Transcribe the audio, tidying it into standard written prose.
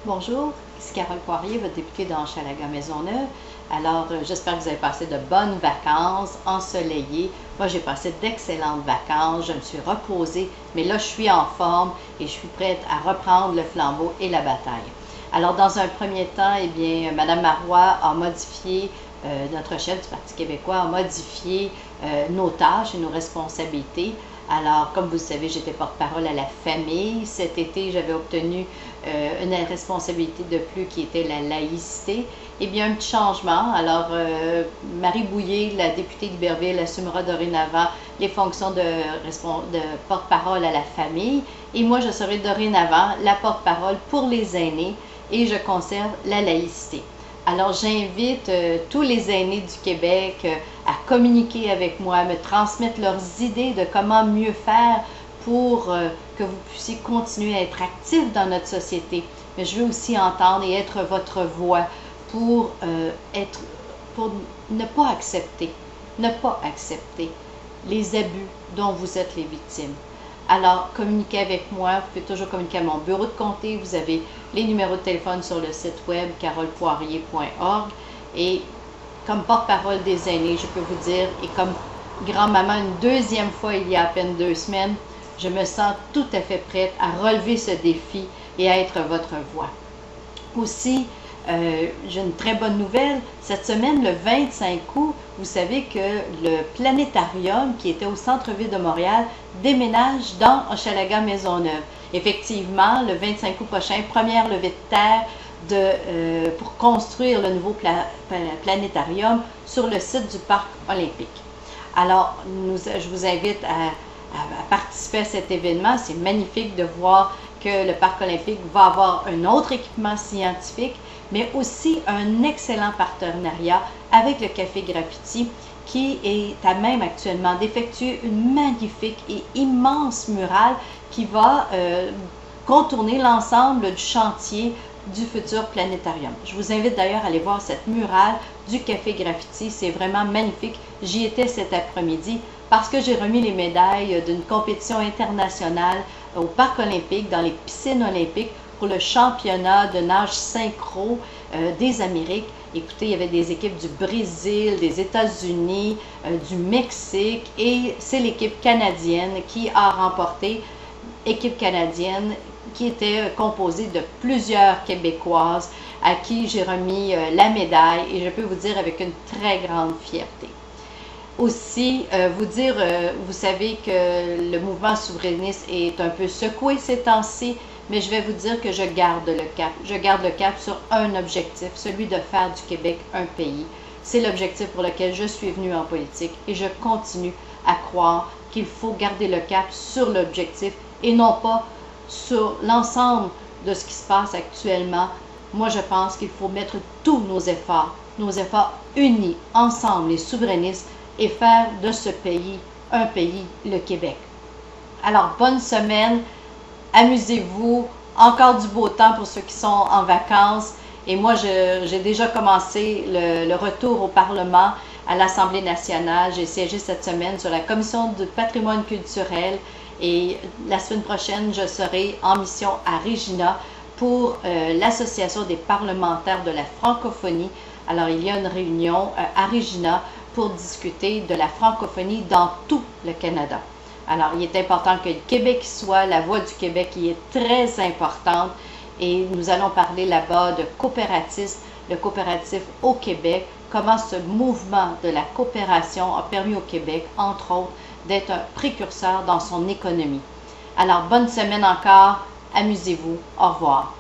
Bonjour, ici Carole Poirier, votre députée dans Hochelaga-Maisonneuve. Alors, j'espère que vous avez passé de bonnes vacances ensoleillées. Moi, j'ai passé d'excellentes vacances, je me suis reposée, mais là, je suis en forme et je suis prête à reprendre le flambeau et la bataille. Alors, dans un premier temps, eh bien, Mme Marois a modifié, notre chef du Parti québécois a modifié nos tâches et nos responsabilités. Alors, comme vous le savez, j'étais porte-parole à la famille. Cet été, j'avais obtenu une responsabilité de plus qui était la laïcité. Eh bien, un petit changement. Alors, Marie Bouillé, la députée d'Iberville, assumera dorénavant les fonctions de porte-parole à la famille. Et moi, je serai dorénavant la porte-parole pour les aînés et je conserve la laïcité. Alors, j'invite tous les aînés du Québec à communiquer avec moi, à me transmettre leurs idées de comment mieux faire pour que vous puissiez continuer à être actifs dans notre société. Mais je veux aussi entendre et être votre voix pour ne pas accepter les abus dont vous êtes les victimes. Alors, communiquez avec moi. Vous pouvez toujours communiquer à mon bureau de comté. Vous avez les numéros de téléphone sur le site web carolepoirier.org. Et comme porte-parole des aînés, je peux vous dire, et comme grand-maman une deuxième fois il y a à peine 2 semaines, je me sens tout à fait prête à relever ce défi et à être votre voix. Aussi, j'ai une très bonne nouvelle. Cette semaine, le 25 août, vous savez que le planétarium qui était au centre-ville de Montréal déménage dans Hochelaga-Maisonneuve. Effectivement, le 25 août prochain, première levée de terre pour construire le nouveau planétarium sur le site du Parc olympique. Alors, je vous invite à participer à cet événement. C'est magnifique de voir que le Parc olympique va avoir un autre équipement scientifique, mais aussi un excellent partenariat avec le Café Graffiti qui est à même actuellement d'effectuer une magnifique et immense murale qui va contourner l'ensemble du chantier du futur planétarium. Je vous invite d'ailleurs à aller voir cette murale du Café Graffiti. C'est vraiment magnifique. J'y étais cet après-midi parce que j'ai remis les médailles d'une compétition internationale au Parc olympique, dans les piscines olympiques, pour le championnat de nage synchro des Amériques. Écoutez, il y avait des équipes du Brésil, des États-Unis, du Mexique, et c'est l'équipe canadienne qui a remporté, équipe canadienne qui était composée de plusieurs Québécoises à qui j'ai remis la médaille, et je peux vous dire avec une très grande fierté. Aussi, vous savez que le mouvement souverainiste est un peu secoué ces temps-ci, mais je vais vous dire que je garde le cap. Je garde le cap sur un objectif, celui de faire du Québec un pays. C'est l'objectif pour lequel je suis venue en politique et je continue à croire qu'il faut garder le cap sur l'objectif et non pas sur l'ensemble de ce qui se passe actuellement. Moi, je pense qu'il faut mettre tous nos efforts unis, ensemble, les souverainistes, et faire de ce pays un pays, le Québec. Alors, bonne semaine, amusez-vous, encore du beau temps pour ceux qui sont en vacances. Et moi, j'ai déjà commencé le retour au Parlement, à l'Assemblée nationale. J'ai siégé cette semaine sur la Commission du patrimoine culturel et la semaine prochaine, je serai en mission à Regina pour l'Association des parlementaires de la francophonie. Alors, il y a une réunion à Regina pour discuter de la francophonie dans tout le Canada. Alors, il est important que le Québec soit, la voix du Québec qui est très importante, et nous allons parler là-bas de coopératisme, le coopératif au Québec, comment ce mouvement de la coopération a permis au Québec, entre autres, d'être un précurseur dans son économie. Alors, bonne semaine encore, amusez-vous, au revoir.